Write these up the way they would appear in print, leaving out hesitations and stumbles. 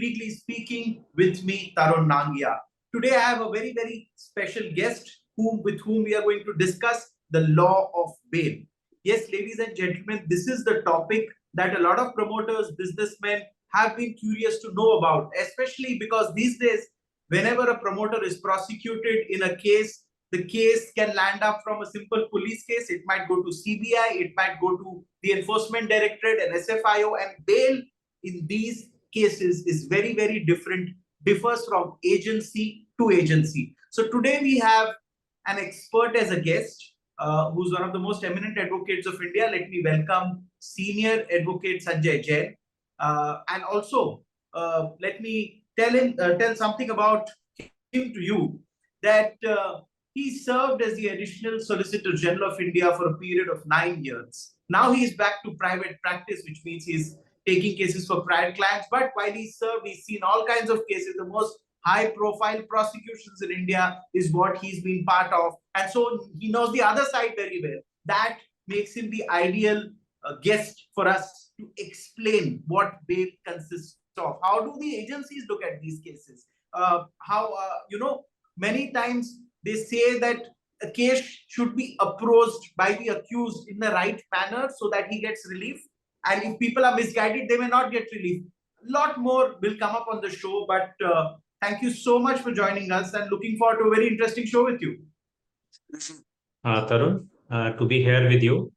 Uniquely Speaking with me, Tarun Nangia. Today I have a very, very special guest with whom we are going to discuss the law of bail. Yes, ladies and gentlemen, this is the topic that a lot of promoters, businessmen have been curious to know about, especially because these days, whenever a promoter is prosecuted in a case, the case can land up from a simple police case. It might go to CBI, it might go to the Enforcement Directorate and SFIO, and bail in these cases is very, very different, differs from agency to agency. So today we have an expert as a guest, who's one of the most eminent advocates of India. Let me welcome Senior Advocate Sanjay Jain. And also, let me tell something about him to you, that he served as the Additional Solicitor General of India for a period of 9 years. Now he is back to private practice, which means he's taking cases for private clients. But while he served, he's seen all kinds of cases. The most high-profile prosecutions in India is what he's been part of. And so he knows the other side very well. That makes him the ideal guest for us to explain what bail consists of. How do the agencies look at these cases? Many times they say that a case should be approached by the accused in the right manner so that he gets relief. And if people are misguided, they may not get relief. A lot more will come up on the show, but thank you so much for joining us and looking forward to a very interesting show with you. Tarun, to be here with you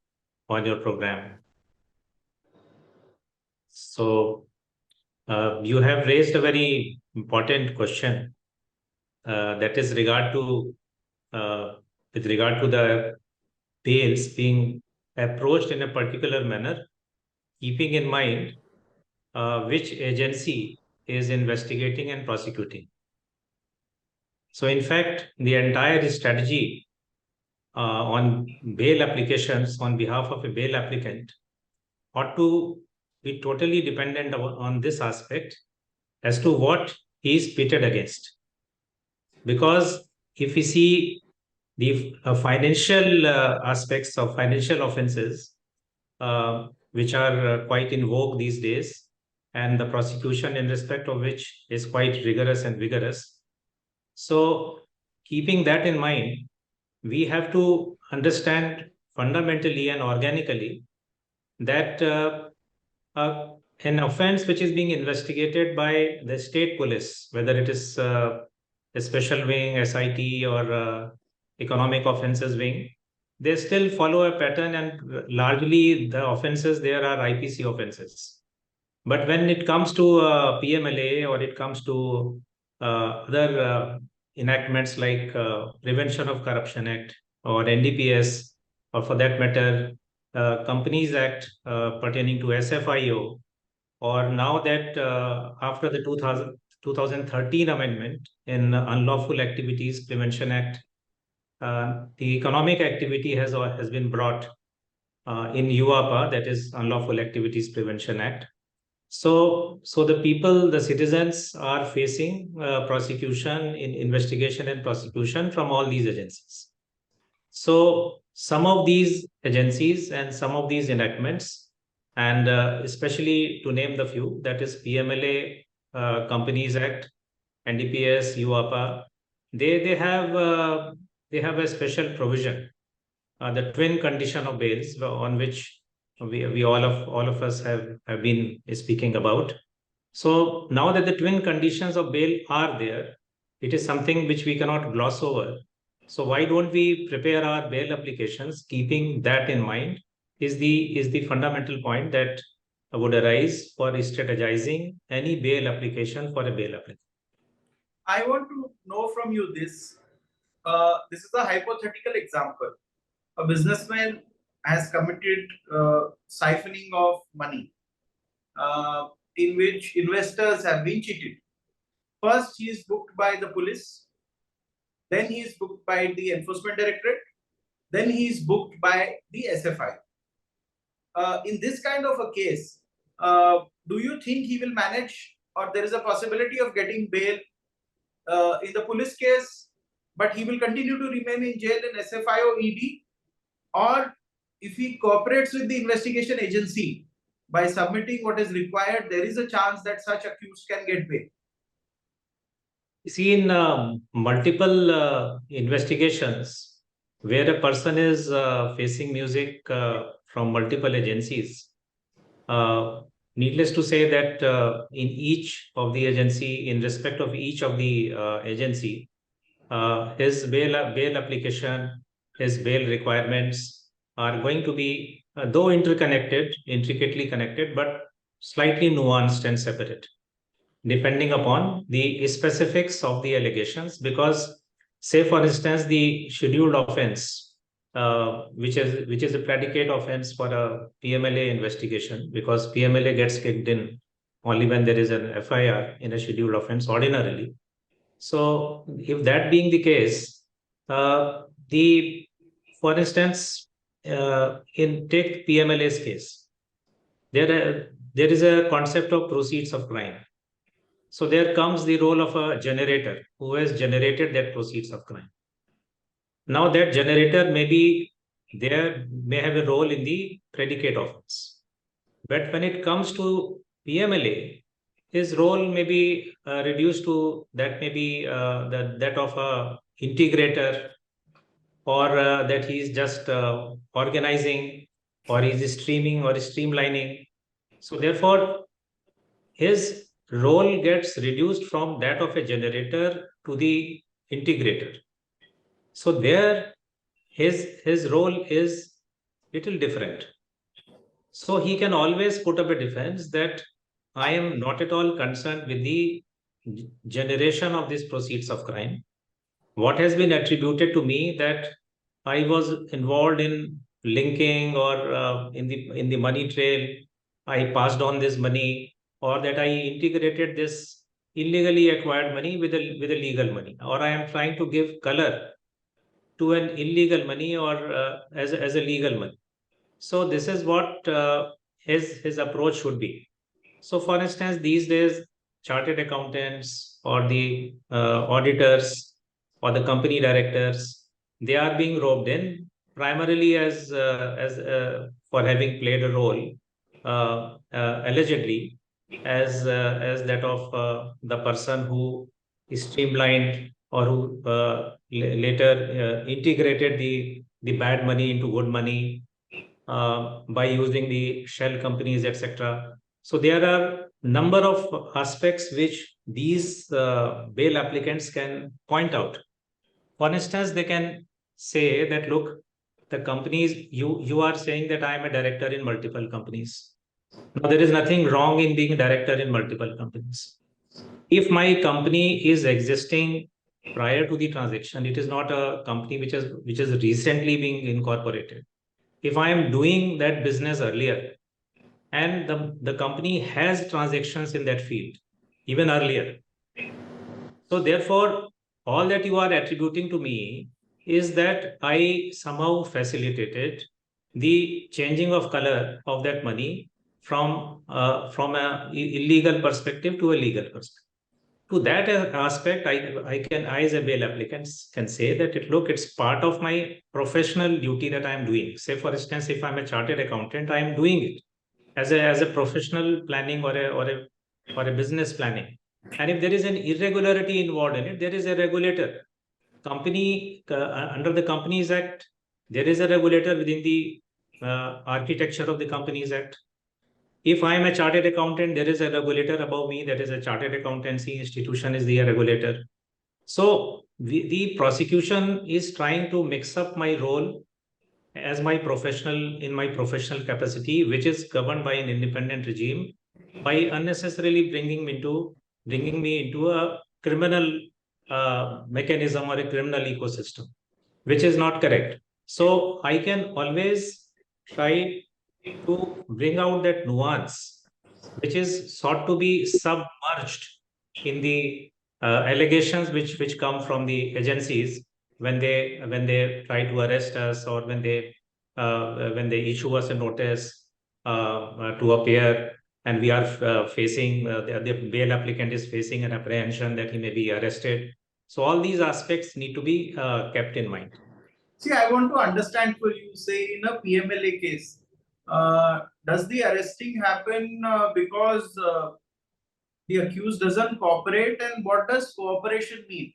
on your program. So, you have raised a very important question that is with regard to the bails being approached in a particular manner, keeping in mind which agency is investigating and prosecuting. So, in fact, the entire strategy on bail applications on behalf of a bail applicant ought to be totally dependent on this aspect as to what he is pitted against. Because if we see the financial aspects of financial offenses, which are quite in vogue these days, and the prosecution in respect of which is quite rigorous and vigorous. So, keeping that in mind, we have to understand fundamentally and organically that an offense which is being investigated by the state police, whether it is a special wing, SIT, or economic offenses wing, they still follow a pattern, and largely the offenses there are IPC offenses. But when it comes to PMLA, or it comes to other enactments like Prevention of Corruption Act or NDPS, or for that matter, Companies Act pertaining to SFIO, or now that after the 2013 amendment in Unlawful Activities Prevention Act, the economic activity has been brought in UAPA, that is Unlawful Activities Prevention Act. So the people, the citizens are facing prosecution, in investigation and prosecution from all these agencies. So some of these agencies and some of these enactments, and especially to name the few, that is PMLA, Companies Act, NDPS, UAPA, they have a special provision, the twin condition of bails, on which we all of us have been speaking about. So now that the twin conditions of bail are there, it is something which we cannot gloss over. So why don't we prepare our bail applications keeping that in mind? Is the fundamental point that would arise for strategizing any bail application for a bail applicant. I want to know from you this. This is a hypothetical example. A businessman has committed siphoning of money, in which investors have been cheated. First, he is booked by the police. Then he is booked by the Enforcement Directorate. Then he is booked by the SFI. In this kind of a case, do you think he will manage, or there is a possibility of getting bail in the police case, but he will continue to remain in jail in SFI or ED? Or if he cooperates with the investigation agency, by submitting what is required, there is a chance that such accused can get bail? See, in multiple investigations where a person is facing music from multiple agencies, uh, needless to say that in each of the agency, in respect of each of the agency, his bail application, his bail requirements are going to be, though interconnected, intricately connected, but slightly nuanced and separate, depending upon the specifics of the allegations. Because, say, for instance, the scheduled offense, which is a predicate offense for a PMLA investigation, because PMLA gets kicked in only when there is an FIR in a scheduled offense ordinarily. So, if that being the case, the for instance, in take PMLA's case, there is a concept of proceeds of crime. So there comes the role of a generator who has generated that proceeds of crime. Now that generator may have a role in the predicate offense. But when it comes to PMLA, his role may be reduced to that may be that of a integrator, or that he is just organizing, or he is streaming or streamlining. So therefore, his role gets reduced from that of a generator to the integrator. So there, his role is little different. So he can always put up a defense that I am not at all concerned with the generation of these proceeds of crime. What has been attributed to me that I was involved in linking, or in the money trail, I passed on this money, or that I integrated this illegally acquired money with a legal money, or I am trying to give color to an illegal money, or as a legal money. So this is what his approach should be. So, for instance, these days, chartered accountants, or the auditors, or the company directors, they are being roped in primarily as for having played a role, allegedly, as that of the person who streamlined, or who later integrated the bad money into good money by using the shell companies, etc. So there are number of aspects which these bail applicants can point out. For instance, they can say that, look, the companies, you are saying that I am a director in multiple companies. Now, there is nothing wrong in being a director in multiple companies. If my company is existing prior to the transaction, it is not a company which is recently being incorporated. If I am doing that business earlier, and the company has transactions in that field even earlier, so therefore, all that you are attributing to me is that I somehow facilitated the changing of color of that money from a illegal perspective to a legal perspective. To that aspect, I as a bail applicant can say that it's part of my professional duty that I am doing. Say, for instance, if I'm a chartered accountant, I am doing it as a professional planning, or a business planning. And if there is an irregularity involved in it, there is a regulator. Under the Companies Act, there is a regulator within the architecture of the Companies Act. If I am a chartered accountant, there is a regulator above me, that is a chartered accountancy institution is the regulator. So the prosecution is trying to mix up my role as in my professional capacity, which is governed by an independent regime, by unnecessarily bringing me into a criminal mechanism, or a criminal ecosystem, which is not correct. So I can always try to bring out that nuance, which is sought to be submerged in the allegations which come from the agencies when they try to arrest us, or when they issue us a notice to appear, and we are facing the bail applicant is facing an apprehension that he may be arrested. So all these aspects need to be kept in mind. See, I want to understand for you, say in a PMLA case, does the arresting happen because the accused doesn't cooperate, and what does cooperation mean?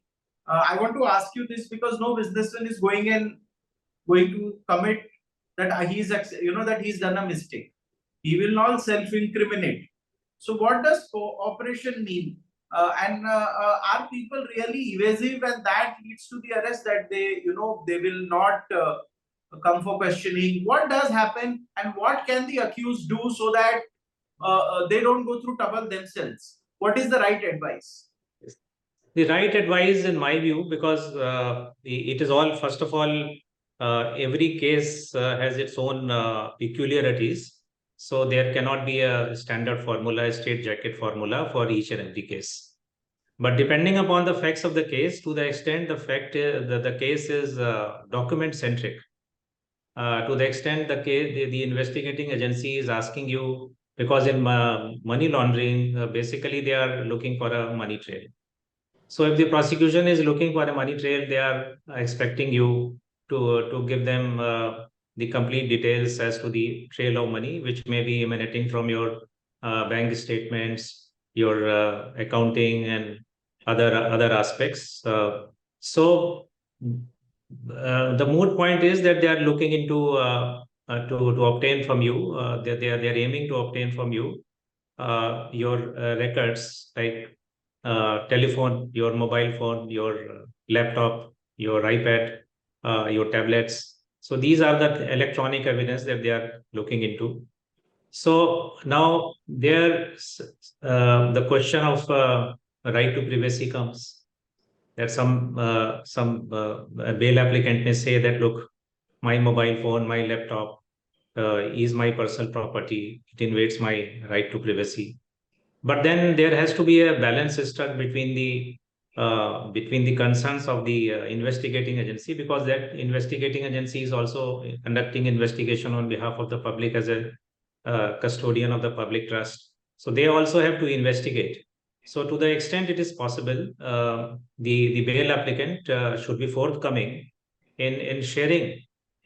I want to ask you this because no businessman is going to commit that that he's done a mistake. He will not self-incriminate. So what does cooperation mean? Are people really evasive, and that leads to the arrest, that they will not come for questioning? What does happen, and what can the accused do so that they don't go through trouble themselves? What is the right advice? The right advice, in my view, because it is all, first of all, every case has its own peculiarities. So there cannot be a standard formula, a straight jacket formula for each and every case. But depending upon the facts of the case, to the extent the case is document centric, to the extent the investigating agency is asking you, because in money laundering, basically they are looking for a money trail. So if the prosecution is looking for a money trail, they are expecting you to give them the complete details as to the trail of money, which may be emanating from your bank statements, your accounting, and other aspects. The moot point is that they are looking into to obtain from you. They are aiming to obtain from you your records, like telephone, your mobile phone, your laptop, your iPad, your tablets. So these are the electronic evidence that they are looking into. So now the question of right to privacy comes. That some bail applicant may say that, look, my mobile phone, my laptop is my personal property. It invades my right to privacy. But then there has to be a balance struck between the concerns of the investigating agency, because that investigating agency is also conducting investigation on behalf of the public as a custodian of the public trust. So they also have to investigate. So to the extent it is possible, the bail applicant should be forthcoming in sharing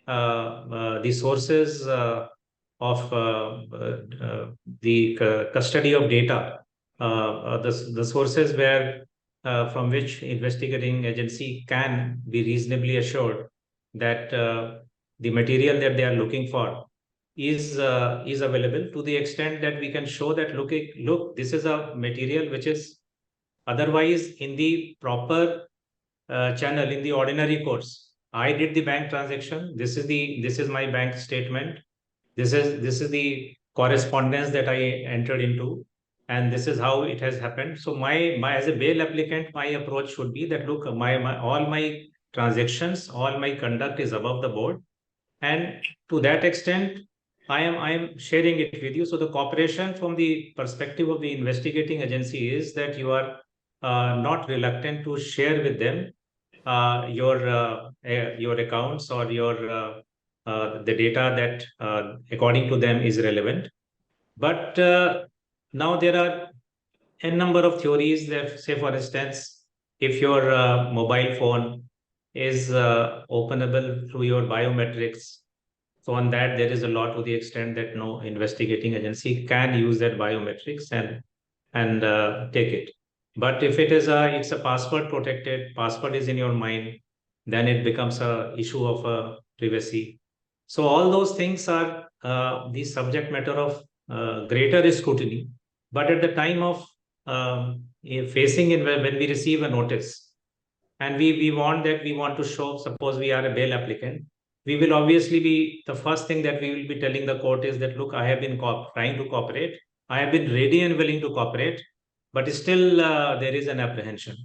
the sources of the custody of data, the sources where from which investigating agency can be reasonably assured that the material that they are looking for is available, to the extent that we can show that, look, this is a material which is otherwise in the proper channel, in the ordinary course. I did the bank transaction. This is my bank statement. This is the correspondence that I entered into, and this is how it has happened. So my as a bail applicant, my approach should be that, look, my all my transactions, all my conduct is above the board, and to that extent, I am sharing it with you. So the cooperation from the perspective of the investigating agency is that you are not reluctant to share with them your accounts, or the data that according to them is relevant. But now there are a number of theories that say, for instance, if your mobile phone is openable through your biometrics, so on that there is a law to the extent that no investigating agency can use that biometrics and take it. But if it's a password protected, password is in your mind, then it becomes a issue of privacy. So all those things are the subject matter of greater scrutiny. But at the time of facing in, when we receive a notice, and we want to show, suppose we are a bail applicant, we will obviously be, the first thing that we will be telling the court is that, look, I have been trying to cooperate, I have been ready and willing to cooperate, but still there is an apprehension.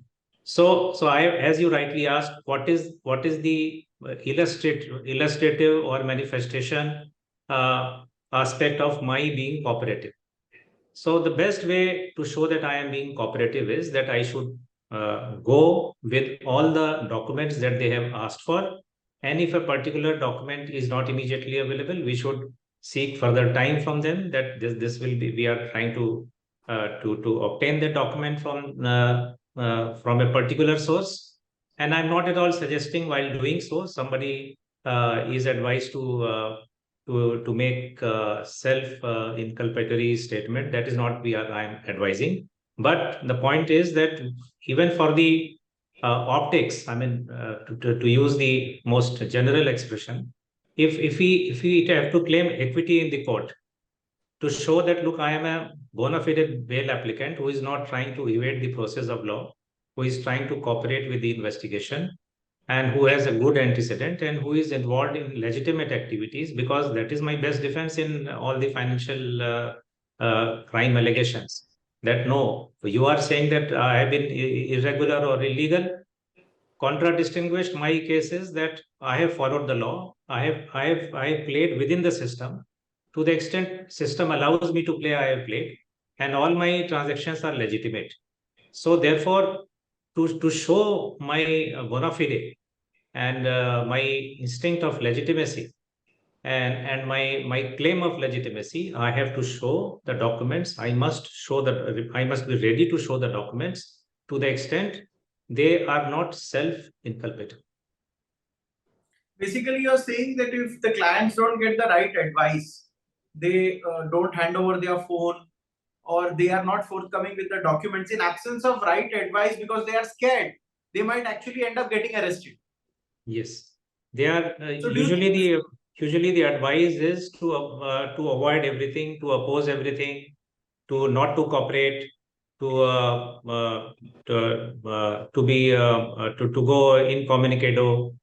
So I, as you rightly asked, what is the illustrative or manifestation aspect of my being cooperative? So the best way to show that I am being cooperative is that I should go with all the documents that they have asked for. And if a particular document is not immediately available, we should seek further time from them, that this will be, we are trying to obtain the document from a particular source. And I'm not at all suggesting while doing so, somebody is advised to to make self inculpatory statement. That is not I am advising. But the point is that even for the optics, I mean, to use the most general expression, if we have to claim equity in the court to show that, look, I am a bona fide bail applicant who is not trying to evade the process of law, who is trying to cooperate with the investigation, and who has a good antecedent and who is involved in legitimate activities, because that is my best defense in all the financial crime allegations. That no, you are saying that I have been irregular or illegal. Contra distinguished my case is that I have followed the law. I have played within the system. To the extent system allows me to play, I have played, and all my transactions are legitimate. So therefore, to show my bona fide and my instinct of legitimacy and my claim of legitimacy, I have to show the documents. I must show that I must be ready to show the documents to the extent they are not self-inculpatory. Basically, you're saying that if the clients don't get the right advice, they don't hand over their phone, or they are not forthcoming with the documents in absence of right advice because they are scared, they might actually end up getting arrested. Yes, they are So, do you think usually the advice is to avoid everything, to oppose everything, to not to cooperate, to be to go incommunicado.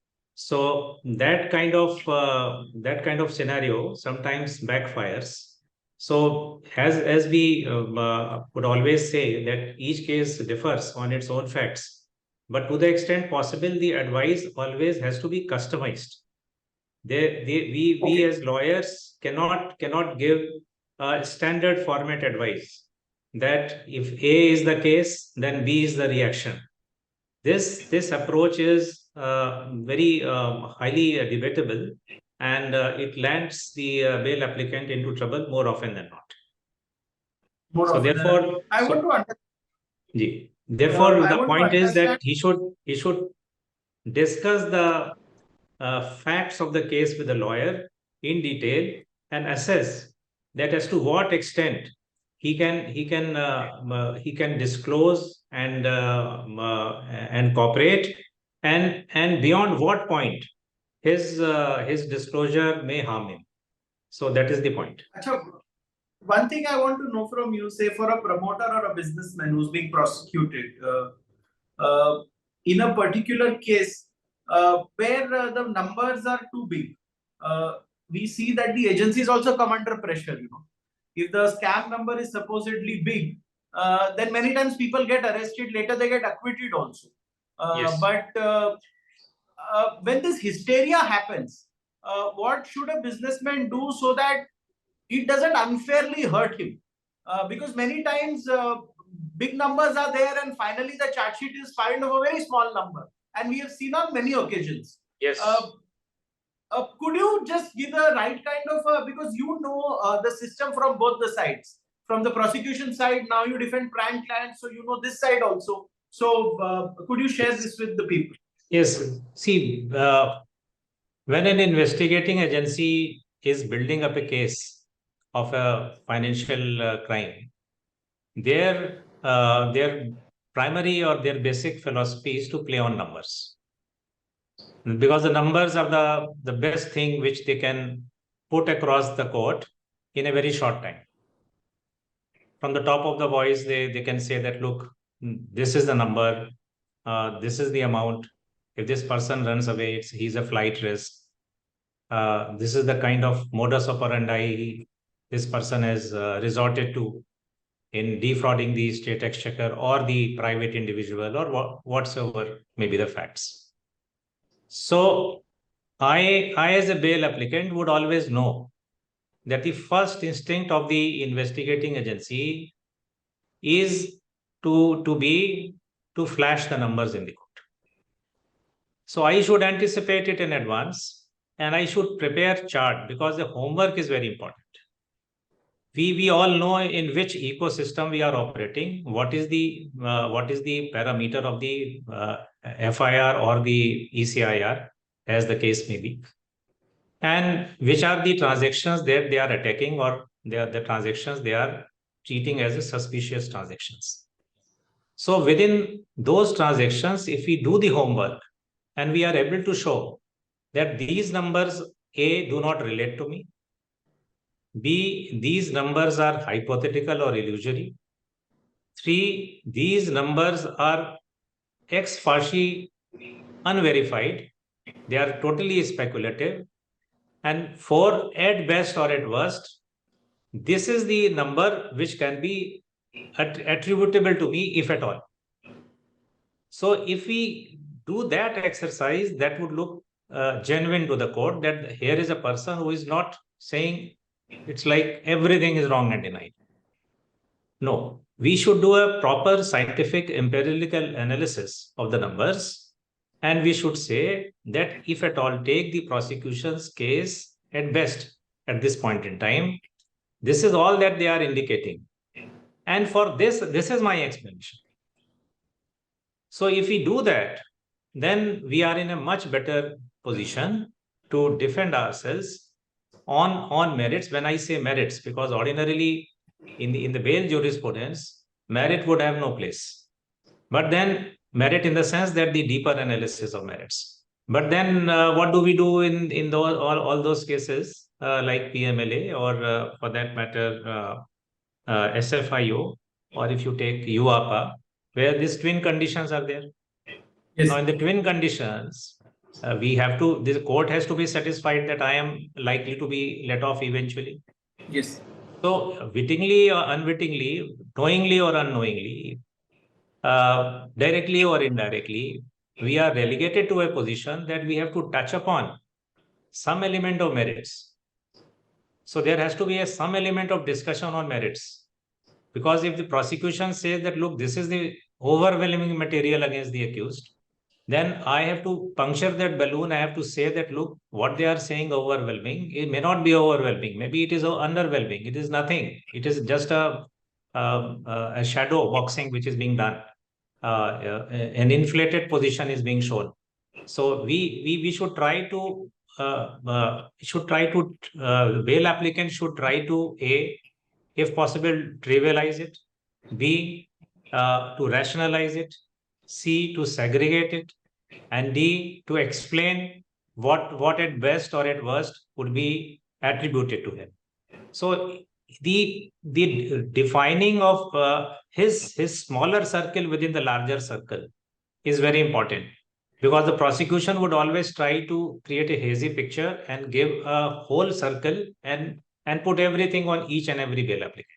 So that kind of scenario sometimes backfires. So as we would always say that each case differs on its own facts, but to the extent possible, the advice always has to be customized. We okay? as lawyers cannot give a standard format advice that if A is the case, then B is the reaction. This approach is very highly debatable, and it lands the bail applicant into trouble more often than not. More So often than not. therefore, I want to therefore I the want to point is that understand. he should discuss the facts of the case with the lawyer in detail and assess that as to what extent he can disclose and cooperate, and beyond what point his disclosure may harm him. So that is the point. Acha, one thing I want to know from you, say for a promoter or a businessman who's being prosecuted in a particular case where the numbers are too big, we see that the agencies also come under pressure. If the scam number is supposedly big, then many times people get arrested. Later, they get acquitted also. Yes. But when this hysteria happens, what should a businessman do so that it doesn't unfairly hurt him? Because many times big numbers are there, and finally the charge sheet is filed of a very small number, and we have seen on many occasions. Yes. Could you just give the right kind of because the system from both the sides, from the prosecution side, now you defend prime clients, so you know this side also. So could you share Yes. this with the people? Yes. See, when an investigating agency is building up a case of a financial crime, their primary or their basic philosophy is to play on numbers, because the numbers are the best thing which they can put across the court in a very short time. From the top of the voice, they can say that, look, this is the number, this is the amount. If this person runs away, he's a flight risk. This is the kind of modus operandi this person has resorted to in defrauding the state exchequer or the private individual, or whatsoever may be the facts. So I as a bail applicant would always know that the first instinct of the investigating agency is to flash the numbers in the court. So I should anticipate it in advance, and I should prepare chart, because the homework is very important. We all know in which ecosystem we are operating, what is the parameter of the FIR or the ECIR, as the case may be. and which are the transactions that they are attacking, or they are the transactions they are treating as a suspicious transactions. So within those transactions, if we do the homework and we are able to show that these numbers, A, do not relate to me, B, these numbers are hypothetical or illusory, 3, these numbers are ex facie unverified, they are totally speculative, and 4, at best or at worst, this is the number which can be attributable to me, if at all. So if we do that exercise, that would look genuine to the court, that here is a person who is not saying it's like everything is wrong and denied. No, we should do a proper scientific empirical analysis of the numbers. And we should say that if at all take the prosecution's case at best at this point in time, this is all that they are indicating. And for this is my explanation. So if we do that, then we are in a much better position to defend ourselves on merits. When I say merits, because ordinarily in the bail jurisprudence, merit would have no place. But then merit in the sense that the deeper analysis of merits. But then what do we do in those, all those cases like PMLA, or for that matter, SFIO, or if you take UAPA, where these twin conditions are there. Yes. Now, in the twin conditions, the court has to be satisfied that I am likely to be let off eventually. Yes. So, wittingly or unwittingly, knowingly or unknowingly, directly or indirectly, we are relegated to a position that we have to touch upon some element of merits. So, there has to be some element of discussion on merits. Because if the prosecution says that, look, this is the overwhelming material against the accused, then I have to puncture that balloon. I have to say that, look, what they are saying overwhelming, it may not be overwhelming. Maybe it is underwhelming. It is nothing. It is just a shadow boxing which is being done. An inflated position is being shown. So we should try to bail applicant should try to, A, if possible, trivialize it, B, to rationalize it, C, to segregate it, and D, to explain what at best or at worst would be attributed to him. So the defining of his smaller circle within the larger circle is very important, because the prosecution would always try to create a hazy picture and give a whole circle and put everything on each and every bail applicant.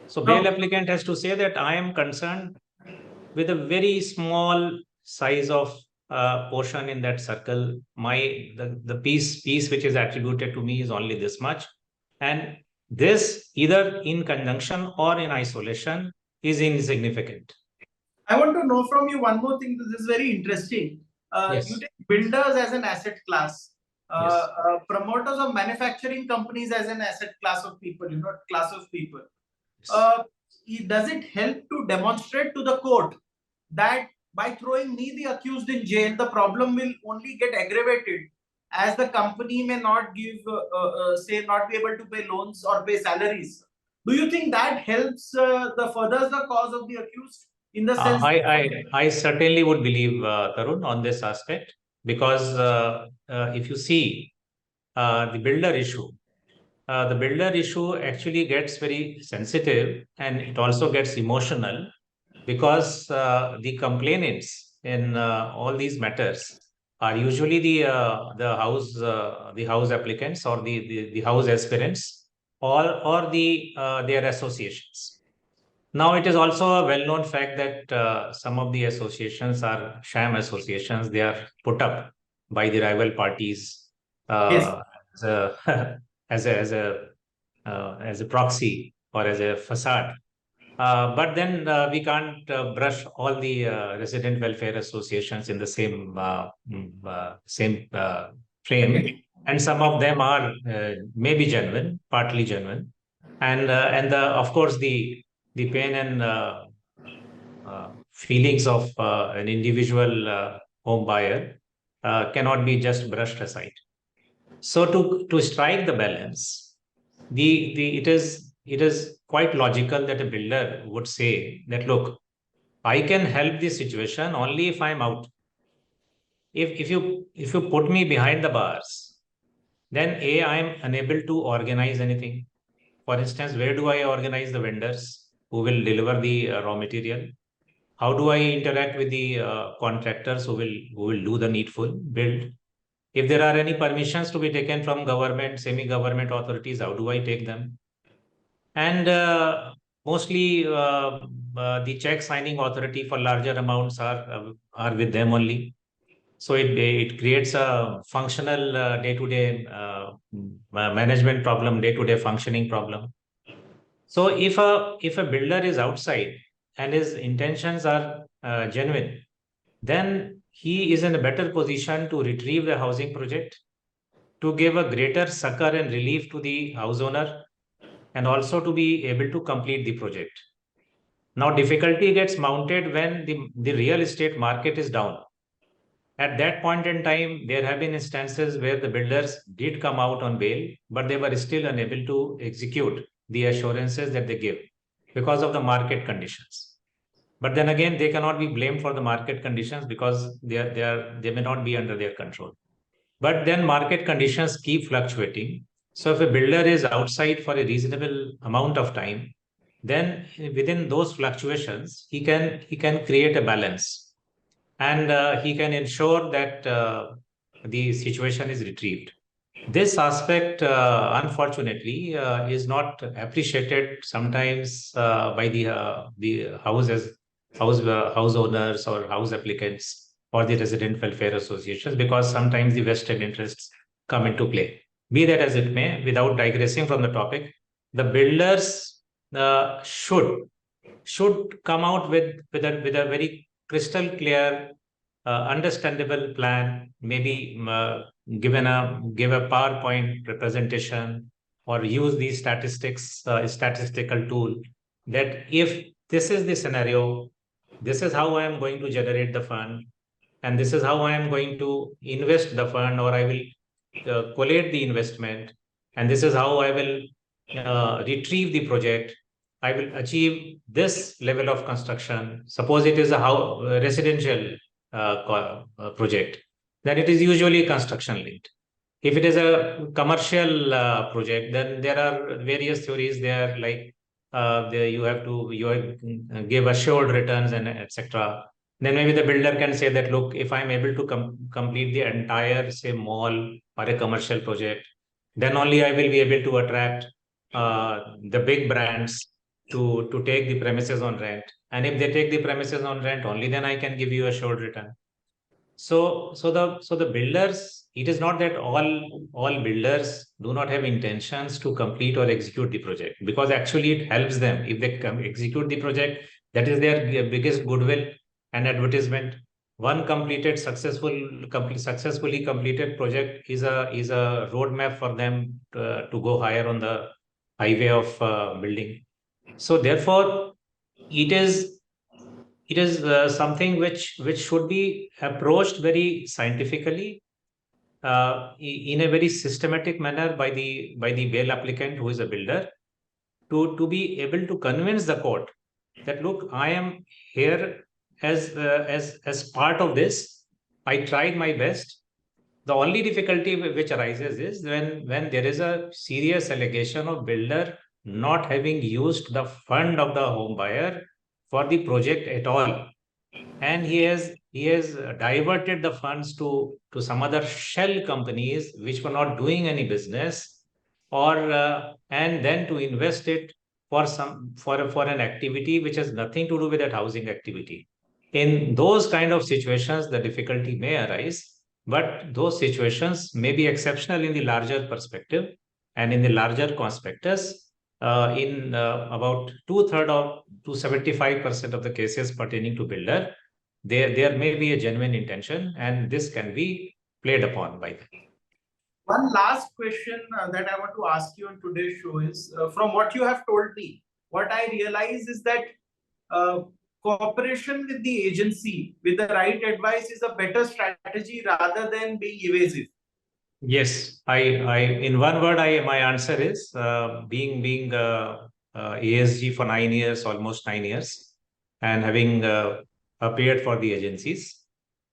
So bail applicant has to say that I am concerned with a very small size of portion in that circle. The piece which is attributed to me is only this much, and this, either in conjunction or in isolation, is insignificant. I want to know from you one more thing. This is very interesting. Yes. You take builders as an asset class, Yes. promoters of manufacturing companies as an asset class of people, class of people. Does it help to demonstrate to the court that by throwing me, the accused, in jail, the problem will only get aggravated, as the company may not give, not be able to pay loans or pay salaries? Do you think that helps furthers the cause of the accused? In the sense, I certainly would believe, Tarun, on this aspect, because if you see the builder issue actually gets very sensitive, and it also gets emotional, because the complainants in all these matters are usually the house applicants, or the house aspirants, or their associations. Now, it is also a well-known fact that some of the associations are sham associations. They are put up by the rival parties yes, as a as a proxy or as a facade. But then we can't brush all the resident welfare associations in the same frame, okay. and some of them are maybe genuine, partly genuine, and of course the pain and feelings of an individual home buyer cannot be just brushed aside. So to strike the balance, it is quite logical that a builder would say that, look, I can help this situation only if I'm out. If you put me behind the bars, then A, I'm unable to organize anything. For instance, where do I organize the vendors who will deliver the raw material? How do I interact with the contractors who will do the needful build? If there are any permissions to be taken from government, semi-government authorities, how do I take them? And mostly the check signing authority for larger amounts are with them only. So it creates a functional day-to-day management problem, day-to-day functioning problem. So if a builder is outside and his intentions are genuine, then he is in a better position to retrieve the housing project, to give a greater succor and relief to the house owner, and also to be able to complete the project. Now, difficulty gets mounted when the real estate market is down. At that point in time, there have been instances where the builders did come out on bail, but they were still unable to execute the assurances that they give because of the market conditions. But then again, they cannot be blamed for the market conditions because they may not be under their control. But then market conditions keep fluctuating. So if a builder is outside for a reasonable amount of time, then within those fluctuations, he can create a balance, and he can ensure that the situation is retrieved. This aspect, unfortunately, is not appreciated sometimes by the house owners or house applicants or the resident welfare associations, because sometimes the vested interests come into play. Be that as it may, without digressing from the topic, the builders should come out with a very crystal clear, understandable plan, maybe give a PowerPoint representation or use the statistical tool, that if this is the scenario, this is how I am going to generate the fund, and this is how I am going to invest the fund, or I will collate the investment, and this is how I will retrieve the project. I will achieve this level of construction. Suppose it is a residential project, then it is usually construction linked. If it is a commercial project, then there are various theories there, like you give assured returns and etc. Then maybe the builder can say that, look, if I'm able to complete the entire, say, mall or a commercial project, then only I will be able to attract the big brands to take the premises on rent. And if they take the premises on rent, only then I can give you a short return. So the builders, it is not that all builders do not have intentions to complete or execute the project, because actually it helps them if they execute the project. That is their biggest goodwill and advertisement. One successfully completed project is a roadmap for them to go higher on the highway of building. So therefore, it is something which should be approached very scientifically, in a very systematic manner by the bail applicant who is a builder, to be able to convince the court that, look, I am here as part of this. I tried my best. The only difficulty which arises is when there is a serious allegation of builder not having used the fund of the home buyer for the project at all, and he has diverted the funds to some other shell companies which were not doing any business, or and then to invest it for an activity which has nothing to do with that housing activity. In those kind of situations, the difficulty may arise, but those situations may be exceptional in the larger perspective and in the larger conspectus. In about two-thirds of to 75% of the cases pertaining to builder, there may be a genuine intention, and this can be played upon by them. One last question that I want to ask you on today's show is, from what you have told me, what I realize is that uh, cooperation with the agency with the right advice is a better strategy rather than being evasive. Yes, in one word, my answer is being ASG for 9 years, almost 9 years, and having appeared for the agencies.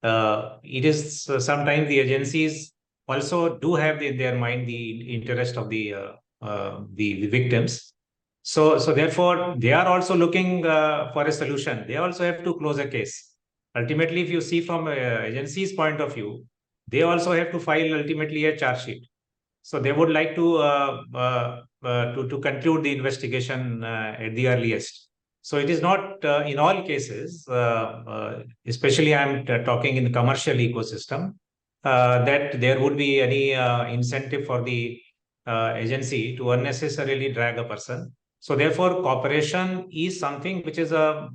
It is sometimes the agencies also do have in their mind the interest of the victims. So therefore, they are also looking for a solution. They also have to close a case. Ultimately, if you see from agency's point of view, they also have to file ultimately a charge sheet. So they would like to conclude the investigation at the earliest. So it is not in all cases, especially I'm talking in the commercial ecosystem, that there would be any incentive for the agency to unnecessarily drag a person. So therefore, cooperation is something which is a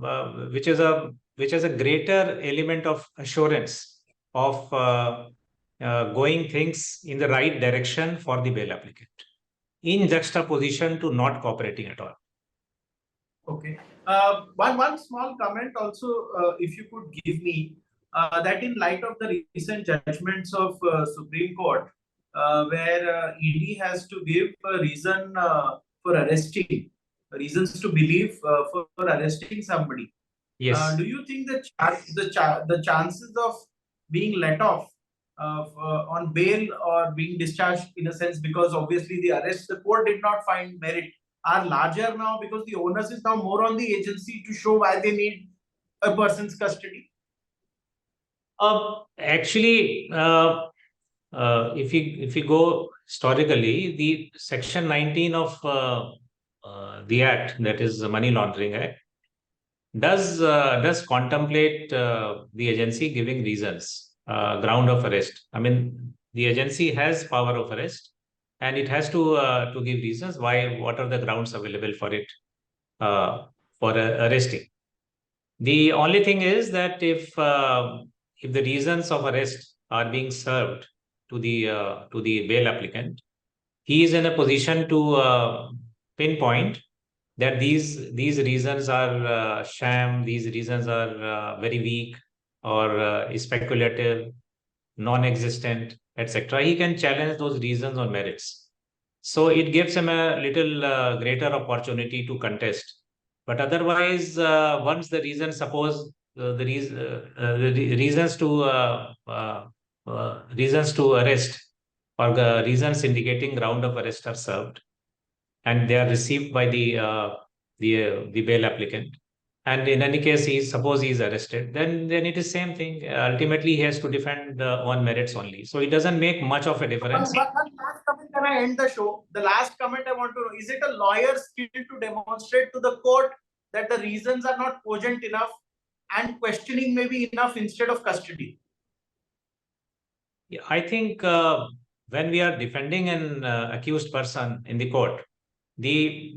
greater element of assurance of going things in the right direction for the bail applicant, in juxtaposition to not cooperating at all. Okay. One small comment also, if you could give me, that in light of the recent judgments of Supreme Court, where ED has to give a reason for arresting, reasons to believe for arresting somebody. Yes. Do you think that the chances of being let off on bail or being discharged, in a sense, because obviously the arrest, the court did not find merit, are larger now because the onus is now more on the agency to show why they need a person's custody? Actually, if you go historically, the Section 19 of the Act, that is the Money Laundering Act, does contemplate the agency giving reasons, ground of arrest. I mean, the agency has power of arrest, and it has to give reasons why, what are the grounds available for it, for arresting. The only thing is that if the reasons of arrest are being served to the bail applicant, he is in a position to pinpoint that these reasons are sham, these reasons are very weak or speculative, non-existent, etc. He can challenge those reasons on merits. So it gives him a little greater opportunity to contest. But otherwise, once the reasons, suppose the reasons to arrest or the reasons indicating ground of arrest are served, and they are received by the bail applicant, and in any case suppose he is arrested, then it is same thing. Ultimately, he has to defend on merits only, so it doesn't make much of a difference. One last comment, then I end the show. The last comment I want to know, is it a lawyer's skill to demonstrate to the court that the reasons are not cogent enough and questioning may be enough instead of custody? Yeah, I think when we are defending an accused person in the court, the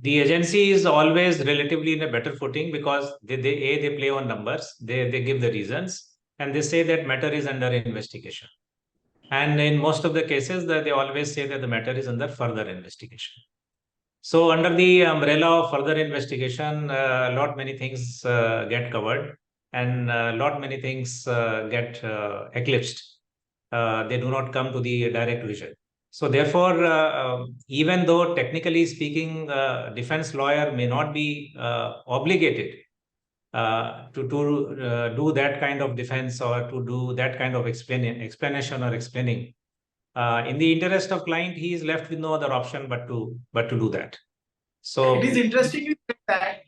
agency is always relatively in a better footing, because they play on numbers, they give the reasons, and they say that matter is under investigation. And in most of the cases, that they always say that the matter is under further investigation. So under the umbrella of further investigation, lot many things get covered, and lot many things get eclipsed. They do not come to the direct vision. So therefore, even though technically speaking, defense lawyer may not be obligated to do that kind of defense or to do that kind of explanation or explaining, in the interest of client, he is left with no other option but to do that. So it is interesting you said that.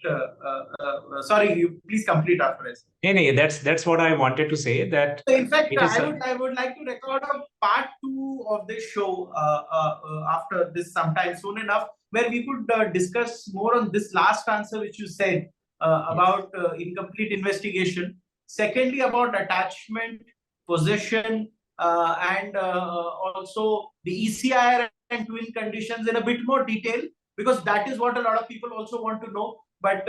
Sorry, you please complete after this. That's what I wanted to say. That in fact, I would like to record a part 2 of this show after this sometime soon enough, where we could discuss more on this last answer which you said about incomplete investigation. Secondly, about attachment, possession, and also the ECIR and twin conditions in a bit more detail, because that is what a lot of people also want to know. But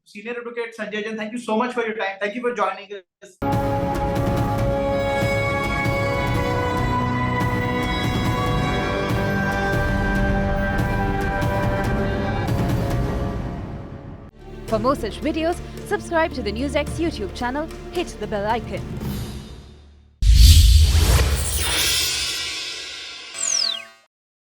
Senior Advocate Sanjay Jain, thank you so much for your time. Thank you for joining us. For more such videos, subscribe to the NewsX YouTube channel, hit the bell icon.